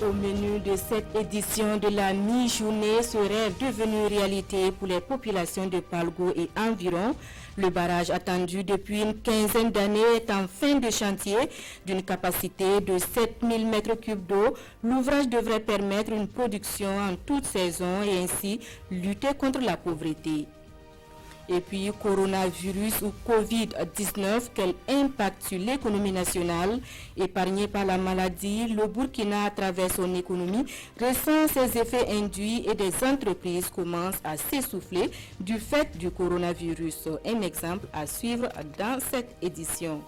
Au menu de cette édition de la mi-journée, ce rêve devenu réalité pour les populations de Palgo et environ. Le barrage attendu depuis une quinzaine d'années est en fin de chantier. D'une capacité de 7000 m3 d'eau, l'ouvrage devrait permettre une production en toute saison et ainsi lutter contre la pauvreté. Et puis, coronavirus ou Covid-19, quel impact sur l'économie nationale? Épargné par la maladie, le Burkina, à travers son économie, ressent ses effets induits et des entreprises commencent à s'essouffler du fait du coronavirus. Un exemple à suivre dans cette édition.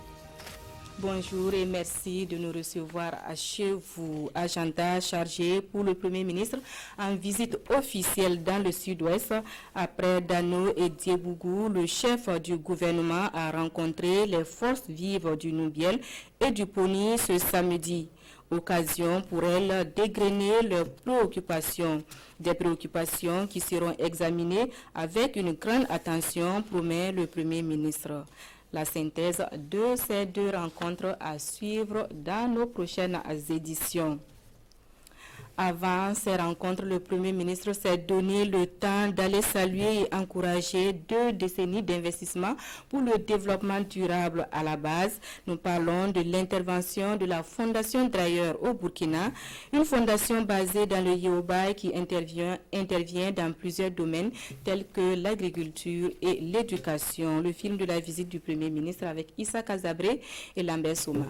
Bonjour et merci de nous recevoir chez vous. Agenda chargé pour le Premier ministre en visite officielle dans le sud-ouest. Après Dano et Diebougou, le chef du gouvernement a rencontré les forces vives du Noubiel et du Poni ce samedi. Occasion pour elles d'égrener leurs préoccupations. Des préoccupations qui seront examinées avec une grande attention, promet le Premier ministre. La synthèse de ces deux rencontres à suivre dans nos prochaines éditions. Avant ces rencontres, le Premier ministre s'est donné le temps d'aller saluer et encourager 2 décennies d'investissement pour le développement durable à la base. Nous parlons de l'intervention de la Fondation Dreyer au Burkina, une fondation basée dans le Yoruba qui intervient dans plusieurs domaines tels que l'agriculture et l'éducation. Le film de la visite du Premier ministre avec Issa Kazabré et Lambert Souma.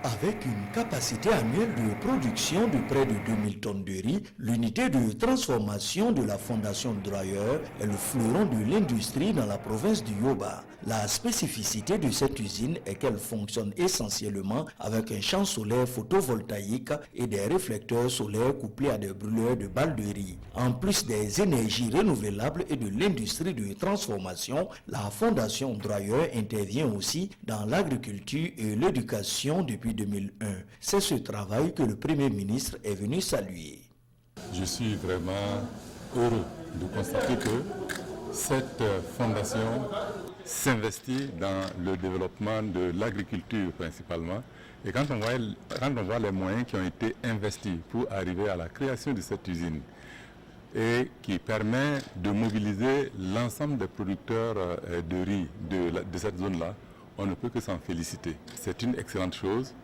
Avec une capacité annuelle de production de près de 2000 tonnes de riz, l'unité de transformation de la Fondation Dreyer est le fleuron de l'industrie dans la province du Yoba. La spécificité de cette usine est qu'elle fonctionne essentiellement avec un champ solaire photovoltaïque et des réflecteurs solaires couplés à des brûleurs de balles de riz. En plus des énergies renouvelables et de l'industrie de transformation, la Fondation Dreyer intervient aussi dans l'agriculture et l'éducation depuis 2001. C'est ce travail que le Premier ministre est venu saluer. Je suis vraiment heureux de constater que cette fondation s'investit dans le développement de l'agriculture principalement. Et quand on voit les moyens qui ont été investis pour arriver à la création de cette usine et qui permet de mobiliser l'ensemble des producteurs de riz de cette zone-là, on ne peut que s'en féliciter. C'est une excellente chose.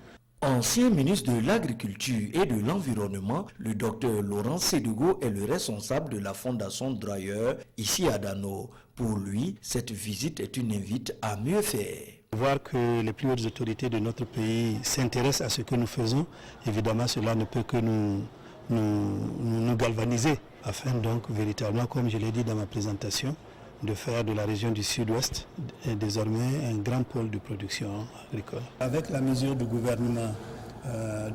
Ancien ministre de l'Agriculture et de l'Environnement, le docteur Laurent Sédugo est le responsable de la Fondation Dreyer ici à Dano. Pour lui, cette visite est une invite à mieux faire. Voir que les plus hautes autorités de notre pays s'intéressent à ce que nous faisons, évidemment cela ne peut que nous galvaniser, afin donc véritablement, comme je l'ai dit dans ma présentation, de faire de la région du sud-ouest désormais un grand pôle de production agricole. Avec la mesure du gouvernement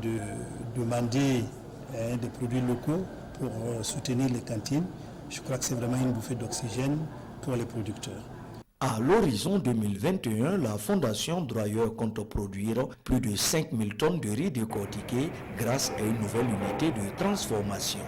de demander des produits locaux pour soutenir les cantines, je crois que c'est vraiment une bouffée d'oxygène pour les producteurs. À l'horizon 2021, la Fondation Dreyer compte produire plus de 5000 tonnes de riz décortiqué grâce à une nouvelle unité de transformation.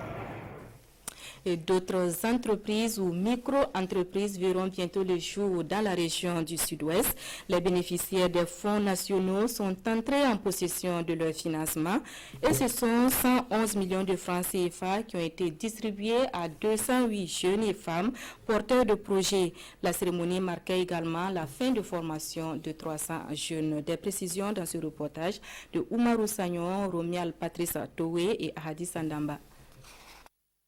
Et d'autres entreprises ou micro-entreprises verront bientôt le jour dans la région du Sud-Ouest. Les bénéficiaires des fonds nationaux sont entrés en possession de leur financement et ce sont 111 millions de francs CFA qui ont été distribués à 208 jeunes et femmes porteurs de projets. La cérémonie marquait également la fin de formation de 300 jeunes. Des précisions dans ce reportage de Oumarou Sagnon, Romial Patrice Towe et Ahadi Sandamba.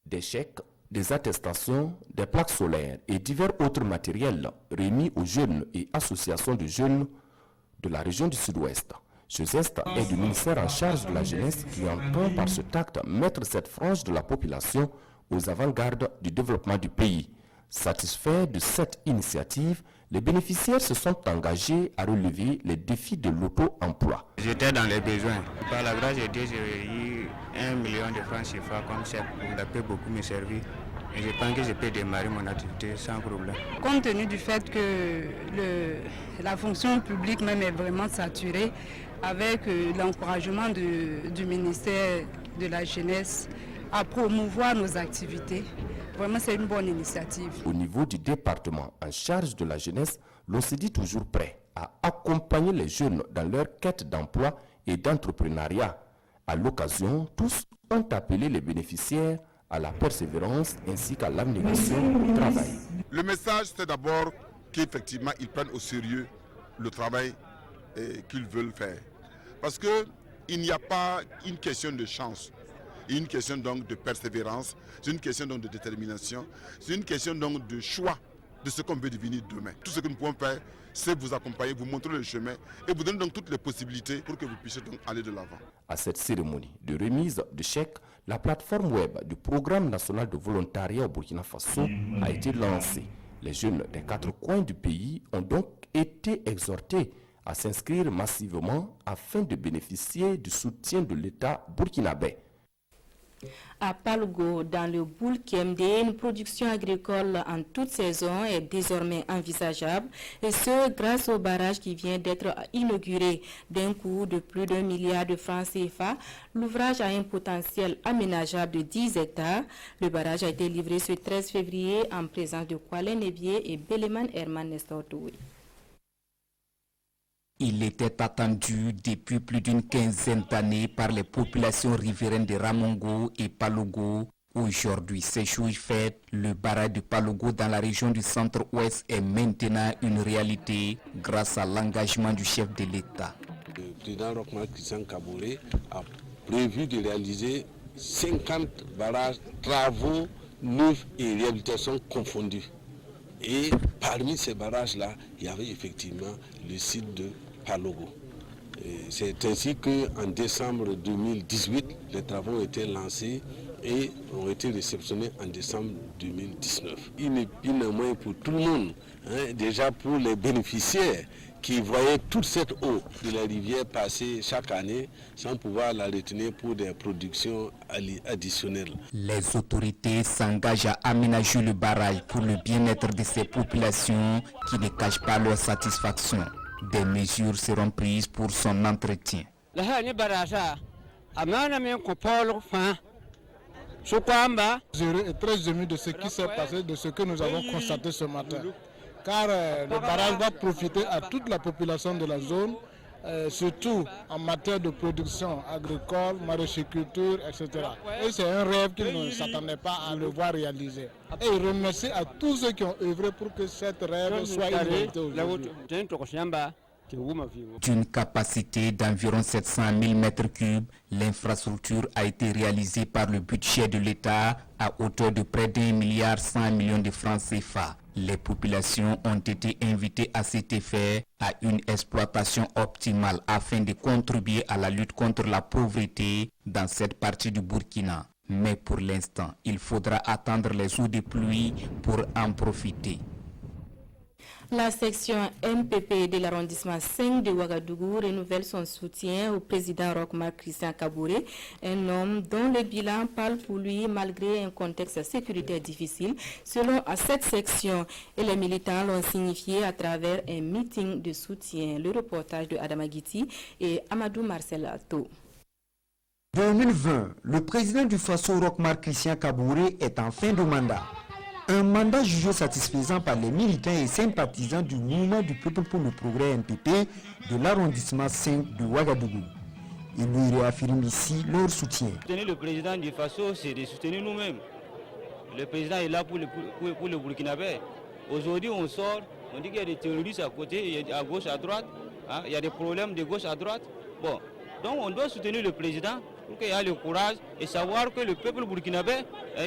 Des chèques, des attestations, des plaques solaires et divers autres matériels remis aux jeunes et associations de jeunes de la région du Sud-Ouest. Ce geste est du ministère en charge de la jeunesse qui entend par ce acte mettre cette frange de la population aux avant-gardes du développement du pays. Satisfaits de cette initiative, les bénéficiaires se sont engagés à relever les défis de l'auto-emploi. J'étais dans les besoins. Par la grâce de Dieu, j'ai eu 1 million de francs CFA comme chèque. Ça peut beaucoup me servir. Et je pense que je peux démarrer mon activité sans problème. Compte tenu du fait que la fonction publique même est vraiment saturée, avec l'encouragement du ministère de la Jeunesse à promouvoir nos activités, vraiment c'est une bonne initiative. Au niveau du département en charge de la jeunesse, l'on se dit toujours prêt à accompagner les jeunes dans leur quête d'emploi et d'entrepreneuriat. À l'occasion, tous ont appelé les bénéficiaires à la persévérance ainsi qu'à l'abnégation du travail. Le message, c'est d'abord qu'effectivement, ils prennent au sérieux le travail qu'ils veulent faire. Parce qu'il n'y a pas une question de chance, une question donc de persévérance, c'est une question donc de détermination, c'est une question donc de choix de ce qu'on veut devenir demain. Tout ce que nous pouvons faire, c'est vous accompagner, vous montrer le chemin et vous donner donc toutes les possibilités pour que vous puissiez donc aller de l'avant. À cette cérémonie de remise de chèques, la plateforme web du Programme national de volontariat au Burkina Faso a été lancée. Les jeunes des 4 coins du pays ont donc été exhortés à s'inscrire massivement afin de bénéficier du soutien de l'État burkinabé. À Palgo, dans le Boulkemde, une production agricole en toute saison est désormais envisageable, et ce grâce au barrage qui vient d'être inauguré. D'un coût de plus d'1 milliard de francs CFA, l'ouvrage a un potentiel aménageable de 10 hectares. Le barrage a été livré ce 13 février en présence de Kwale Nebié et Beleman Herman Nestor Toué. Il était attendu depuis plus d'une quinzaine d'années par les populations riveraines de Ramongo et Palogo. Aujourd'hui, c'est chose faite. Le barrage de Palogo dans la région du centre-ouest est maintenant une réalité grâce à l'engagement du chef de l'État. Le président Roch-Marc Christian Kaboré a prévu de réaliser 50 barrages, travaux neufs et réhabilitation confondus. Et parmi ces barrages-là, il y avait effectivement le site de Palogo. C'est ainsi qu'en décembre 2018, les travaux ont été lancés et ont été réceptionnés en décembre 2019. Une moins pour tout le monde, déjà pour les bénéficiaires qui voyaient toute cette eau de la rivière passer chaque année sans pouvoir la retenir pour des productions additionnelles. Les autorités s'engagent à aménager le barrage pour le bien-être de ces populations qui ne cachent pas leur satisfaction. Des mesures seront prises pour son entretien. Je suis très ému de ce qui s'est passé, de ce que nous avons constaté ce matin. Car le barrage va profiter à toute la population de la zone, surtout en matière de production agricole, maraîchiculture, etc. Et c'est un rêve qu'ils ne s'attendaient pas à le voir réaliser. Et je remercie à tous ceux qui ont œuvré pour que cette rêve soit une réalité aujourd'hui. D'une capacité d'environ 700 000 m3, l'infrastructure a été réalisée par le budget de l'État à hauteur de près d'1,1 milliard de francs CFA. Les populations ont été invitées à cet effet à une exploitation optimale afin de contribuer à la lutte contre la pauvreté dans cette partie du Burkina. Mais pour l'instant, il faudra attendre les eaux de pluie pour en profiter. La section MPP de l'arrondissement 5 de Ouagadougou renouvelle son soutien au président Roch-Marc Christian Kaboré, un homme dont le bilan parle pour lui malgré un contexte sécuritaire difficile, selon cette section. Et les militants l'ont signifié à travers un meeting de soutien. Le reportage de Adama Guiti et Amadou Marcel Alto. 2020, le président du Faso Roch-Marc Christian Kaboré est en fin de mandat. Un mandat jugé satisfaisant par les militants et sympathisants du mouvement du peuple pour le progrès MPP de l'arrondissement 5 de Ouagadougou. Ils lui réaffirment ici leur soutien. Soutenir le président du Faso, c'est de soutenir nous-mêmes. Le président est là pour le Burkinabé. Aujourd'hui, on sort, on dit qu'il y a des terroristes à côté, à gauche, à droite. Il y a des problèmes de gauche à droite. Bon, donc on doit soutenir le président pour qu'il ait le courage et savoir que le peuple burkinabé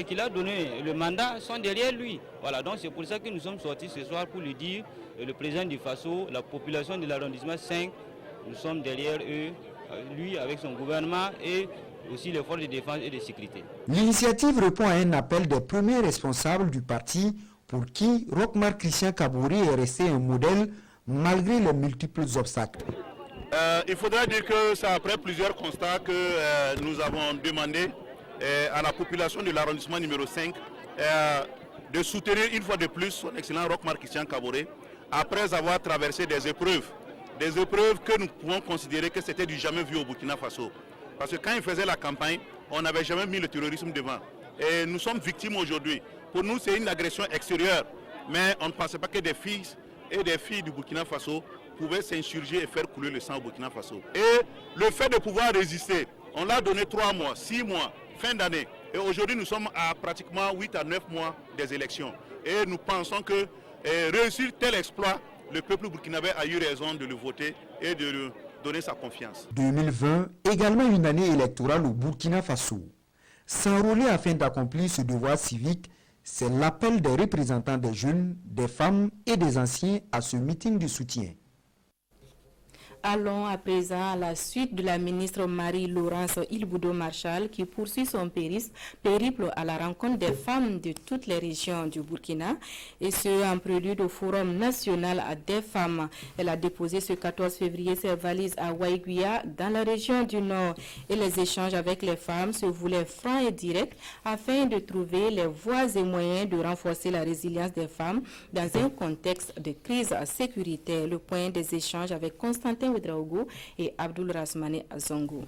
qui l'a donné le mandat sont derrière lui. Voilà, donc c'est pour ça que nous sommes sortis ce soir pour lui dire, le président du Faso, la population de l'arrondissement 5, nous sommes derrière eux, lui avec son gouvernement et aussi les forces de défense et de sécurité. L'initiative répond à un appel des premiers responsables du parti pour qui Roch-Marc Christian Kaboré est resté un modèle malgré les multiples obstacles. Il faudra dire que c'est après plusieurs constats que nous avons demandé à la population de l'arrondissement numéro 5 de soutenir une fois de plus son excellent Roch-Marc Christian Kaboré après avoir traversé des épreuves que nous pouvons considérer que c'était du jamais vu au Burkina Faso. Parce que quand il faisait la campagne, on n'avait jamais mis le terrorisme devant. Et nous sommes victimes aujourd'hui. Pour nous, c'est une agression extérieure. Mais on ne pensait pas que des fils et des filles du Burkina Faso pouvaient s'insurger et faire couler le sang au Burkina Faso. Et le fait de pouvoir résister On l'a donné 3 mois, 6 mois, fin d'année. Et aujourd'hui, nous sommes à pratiquement 8 à 9 mois des élections. Et nous pensons que réussir tel exploit, le peuple burkinabé a eu raison de le voter et de lui donner sa confiance. 2020, également une année électorale au Burkina Faso. S'enrôler afin d'accomplir ce devoir civique, c'est l'appel des représentants des jeunes, des femmes et des anciens à ce meeting de soutien. Allons à présent à la suite de la ministre Marie-Laurence Ilboudo-Marchal qui poursuit son périple à la rencontre des femmes de toutes les régions du Burkina et ce en prélude au Forum national des femmes. Elle a déposé ce 14 février ses valises à Waiguia dans la région du Nord et les échanges avec les femmes se voulaient francs et directs afin de trouver les voies et moyens de renforcer la résilience des femmes dans un contexte de crise sécuritaire. Le point des échanges avec Constantin Ouedraogo et Abdul Rasmane Azongo.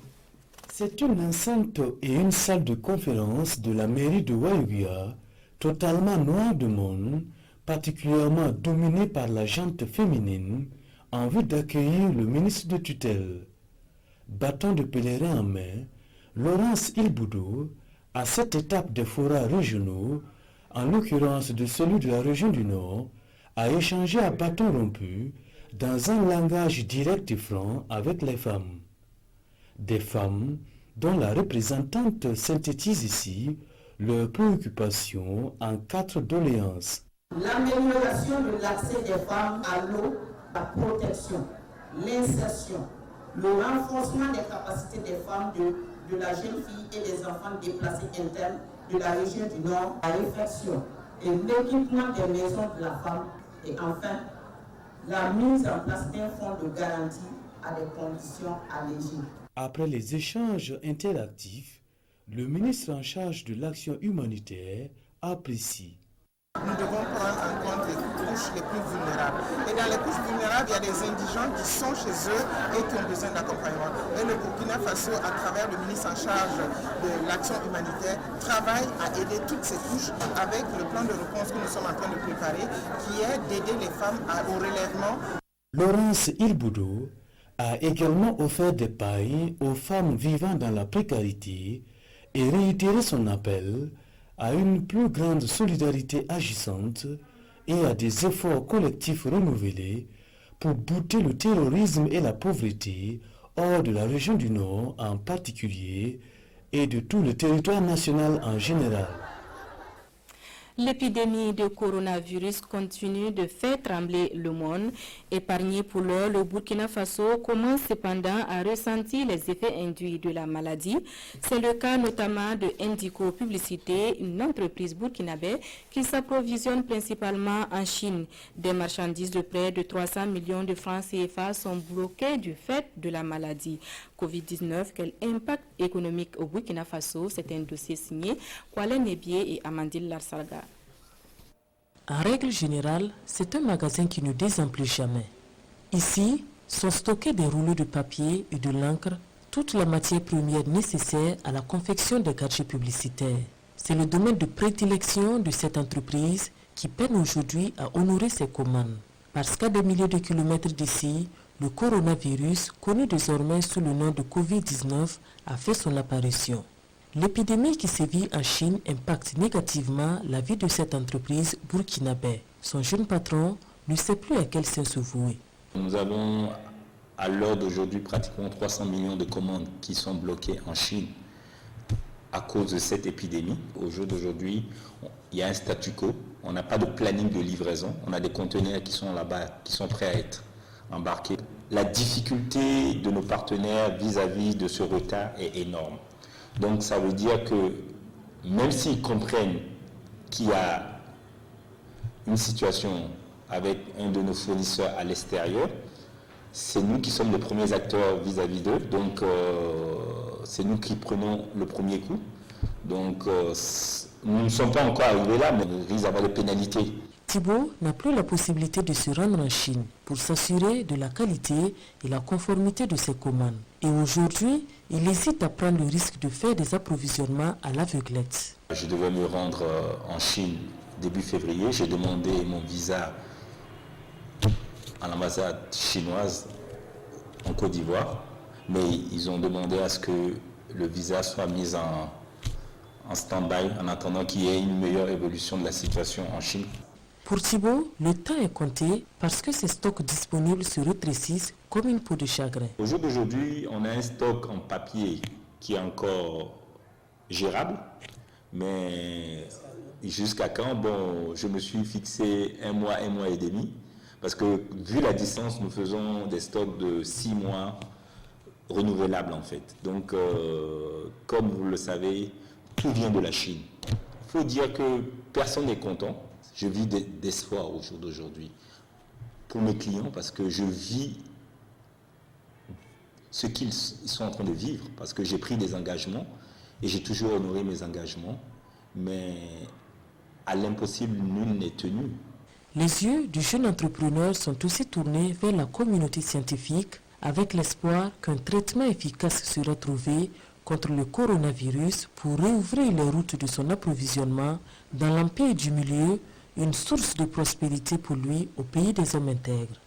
C'est une enceinte et une salle de conférence de la mairie de Waiguia, totalement noire de monde, particulièrement dominée par la gente féminine, en vue d'accueillir le ministre de tutelle. Bâton de pèlerin en main, Laurence Ilboudo, à cette étape des forats régionaux, en l'occurrence de celui de la région du Nord, a échangé à bâton rompu dans un langage direct et franc avec les femmes. Des femmes dont la représentante synthétise ici leurs préoccupations en 4 doléances. L'amélioration de l'accès des femmes à l'eau, la protection, l'insertion, le renforcement des capacités des femmes de la jeune fille et des enfants déplacés internes de la région du Nord à réflexion et l'équipement des maisons de la femme et enfin la mise en place d'un fonds de garantie à des conditions allégées. Après les échanges interactifs, le ministre en charge de l'action humanitaire apprécie. Nous devons prendre en compte les couches les plus vulnérables. Et dans les couches vulnérables, il y a des indigents qui sont chez eux et qui ont besoin d'accompagnement. Et le Burkina Faso, à travers le ministre en charge de l'action humanitaire, travaille à aider toutes ces couches avec le plan de réponse que nous sommes en train de préparer, qui est d'aider les femmes au relèvement. Laurence Ilboudo a également offert des pailles aux femmes vivant dans la précarité et réitéré son appel à une plus grande solidarité agissante et à des efforts collectifs renouvelés pour bouter le terrorisme et la pauvreté hors de la région du Nord en particulier et de tout le territoire national en général. L'épidémie de coronavirus continue de faire trembler le monde. Épargné pour l'heure, le Burkina Faso commence cependant à ressentir les effets induits de la maladie. C'est le cas notamment de Indico Publicité, une entreprise burkinabé qui s'approvisionne principalement en Chine. Des marchandises de près de 300 millions de francs CFA sont bloquées du fait de la maladie. Covid-19, quel impact économique au Burkina Faso? C'est un dossier signé Kwale Nebié et Amandine Larsarga. En règle générale, c'est un magasin qui ne désemplit jamais. Ici, sont stockés des rouleaux de papier et de l'encre, toute la matière première nécessaire à la confection des gadgets publicitaires. C'est le domaine de prédilection de cette entreprise qui peine aujourd'hui à honorer ses commandes. Parce qu'à des milliers de kilomètres d'ici, le coronavirus, connu désormais sous le nom de Covid-19, a fait son apparition. L'épidémie qui sévit en Chine impacte négativement la vie de cette entreprise burkinabé. Son jeune patron ne sait plus à quel sens se vouer. Nous avons à l'heure d'aujourd'hui pratiquement 300 millions de commandes qui sont bloquées en Chine à cause de cette épidémie. Au jour d'aujourd'hui, il y a un statu quo. On n'a pas de planning de livraison. On a des conteneurs qui sont là-bas, qui sont prêts à être embarqués. La difficulté de nos partenaires vis-à-vis de ce retard est énorme. Donc ça veut dire que même s'ils comprennent qu'il y a une situation avec un de nos fournisseurs à l'extérieur, c'est nous qui sommes les premiers acteurs vis-à-vis d'eux. Donc c'est nous qui prenons le premier coup. Donc nous ne sommes pas encore arrivés là, mais on risque d'avoir des pénalités. Thibault n'a plus la possibilité de se rendre en Chine pour s'assurer de la qualité et la conformité de ses commandes. Et aujourd'hui, il hésite à prendre le risque de faire des approvisionnements à l'aveuglette. Je devais me rendre en Chine début février. J'ai demandé mon visa à l'ambassade chinoise en Côte d'Ivoire. Mais ils ont demandé à ce que le visa soit mis en stand-by en attendant qu'il y ait une meilleure évolution de la situation en Chine. Pour Thibault, le temps est compté parce que ces stocks disponibles se rétrécissent comme une peau de chagrin. Au jour d'aujourd'hui, on a un stock en papier qui est encore gérable, mais jusqu'à quand? Bon, je me suis fixé un mois et demi, parce que vu la distance, nous faisons des stocks de 6 mois renouvelables en fait. Donc, comme vous le savez, tout vient de la Chine. Il faut dire que personne n'est content. Je vis d'espoir au jour d'aujourd'hui pour mes clients parce que je vis ce qu'ils sont en train de vivre, parce que j'ai pris des engagements et j'ai toujours honoré mes engagements, mais à l'impossible, nul n'est tenu. Les yeux du jeune entrepreneur sont aussi tournés vers la communauté scientifique avec l'espoir qu'un traitement efficace sera trouvé contre le coronavirus pour réouvrir les routes de son approvisionnement dans l'empire du milieu, une source de prospérité pour lui au pays des hommes intègres.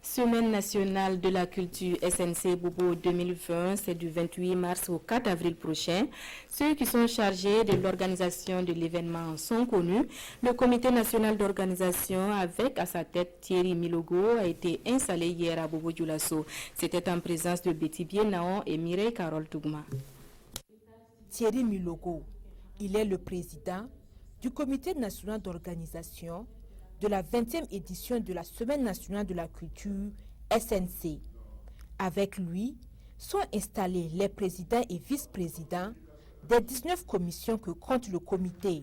Semaine nationale de la culture SNC Bobo 2020, c'est du 28 mars au 4 avril prochain. Ceux qui sont chargés de l'organisation de l'événement sont connus. Le comité national d'organisation avec à sa tête Thierry Milogo a été installé hier à Bobo Dioulasso. C'était en présence de Betty Bienaon et Mireille Carole Tougma. Thierry Milogo, il est le président du comité national d'organisation de la 20e édition de la Semaine nationale de la culture SNC. Avec lui sont installés les présidents et vice-présidents des 19 commissions que compte le comité.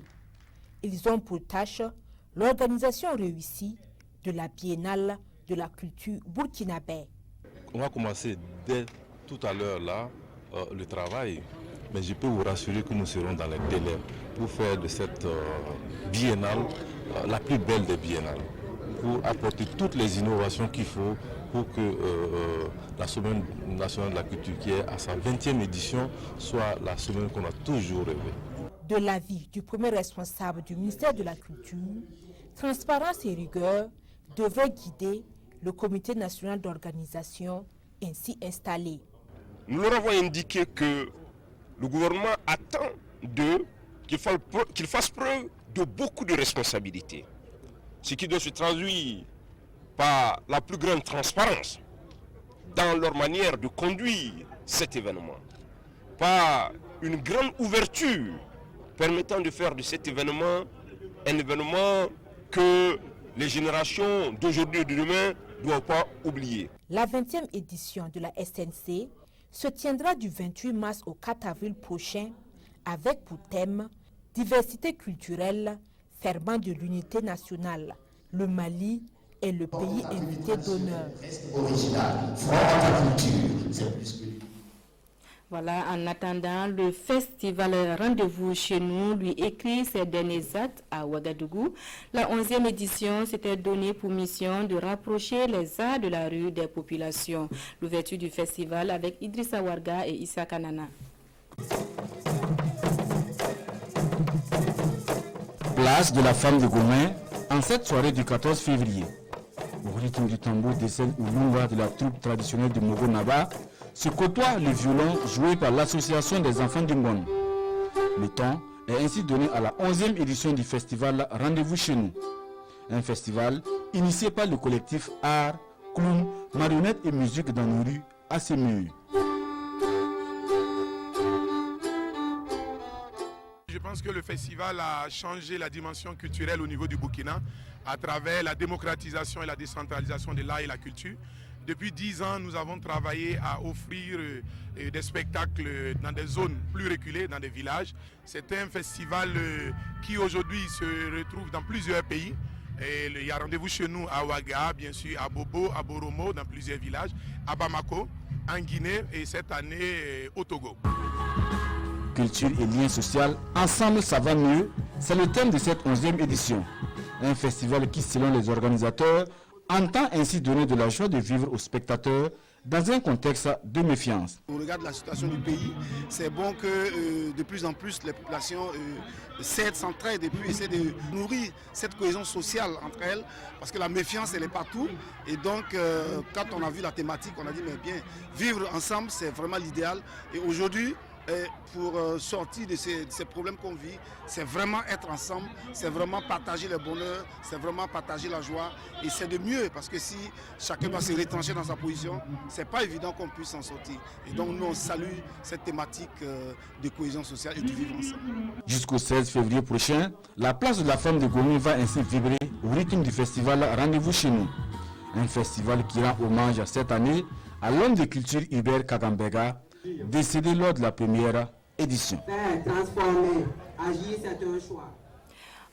Ils ont pour tâche l'organisation réussie de la Biennale de la culture burkinabé. On va commencer dès tout à l'heure là le travail, mais je peux vous rassurer que nous serons dans les délais pour faire de cette biennale la plus belle des biennales, pour apporter toutes les innovations qu'il faut pour que la Semaine nationale de la culture, qui est à sa 20e édition, soit la semaine qu'on a toujours rêvé. De l'avis du premier responsable du ministère de la Culture, transparence et rigueur devraient guider le comité national d'organisation ainsi installé. Nous leur avons indiqué que le gouvernement attend d'eux qu'il fasse preuve de beaucoup de responsabilités, ce qui doit se traduire par la plus grande transparence dans leur manière de conduire cet événement, par une grande ouverture permettant de faire de cet événement un événement que les générations d'aujourd'hui et de demain ne doivent pas oublier. La 20e édition de la SNC se tiendra du 28 mars au 4 avril prochain avec pour thème diversité culturelle, ferment de l'unité nationale. Le Mali est le pays invité d'honneur. Voilà, en attendant, le festival Rendez-vous chez nous lui écrit ses derniers actes à Ouagadougou. La 11e édition s'était donnée pour mission de rapprocher les arts de la rue des populations. L'ouverture du festival avec Idrissa Warga et Issa Kanana. Place de la femme de Gourmet, en cette soirée du 14 février. Au rythme du tambour des scènes Ulunga de la troupe traditionnelle de Mogo Naba, se côtoie le violon joué par l'association des enfants d'Ingon. Le temps est ainsi donné à la 11e édition du festival Rendez-vous chez nous. Un festival initié par le collectif Art, Clown, Marionnettes et Musique dans nos rues à Sémur. Je pense que le festival a changé la dimension culturelle au niveau du Burkina à travers la démocratisation et la décentralisation de l'art et la culture. Depuis 10 ans, nous avons travaillé à offrir des spectacles dans des zones plus reculées, dans des villages. C'est un festival qui aujourd'hui se retrouve dans plusieurs pays. Et il y a rendez-vous chez nous à Ouaga, bien sûr, à Bobo, à Boromo, dans plusieurs villages, à Bamako, en Guinée et cette année au Togo. Culture et lien social, ensemble ça va mieux, c'est le thème de cette 11e édition. Un festival qui, selon les organisateurs, entend ainsi donner de la joie de vivre aux spectateurs dans un contexte de méfiance. Au regard de la situation du pays, c'est bon que de plus en plus les populations s'entraident et puis essaient de nourrir cette cohésion sociale entre elles, parce que la méfiance elle est partout. Et donc quand on a vu la thématique, on a dit mais bien, vivre ensemble c'est vraiment l'idéal. Et aujourd'hui, pour sortir de ces problèmes qu'on vit, c'est vraiment être ensemble, c'est vraiment partager le bonheur, c'est vraiment partager la joie. Et c'est de mieux, parce que si chacun doit se retrancher dans sa position, c'est pas évident qu'on puisse s'en sortir. Et donc nous on salue cette thématique de cohésion sociale et de vivre ensemble. Jusqu'au 16 février prochain, la place de la femme de Gomé va ainsi vibrer au rythme du festival Rendez-vous chez nous. Un festival qui rend hommage cette année à l'homme de culture Hubert Kagambega, décédé lors de la première édition. Transformer, agir, c'est un choix.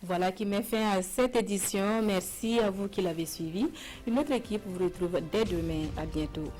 Voilà qui met fin à cette édition. Merci à vous qui l'avez suivi. Une autre équipe vous retrouve dès demain. À bientôt.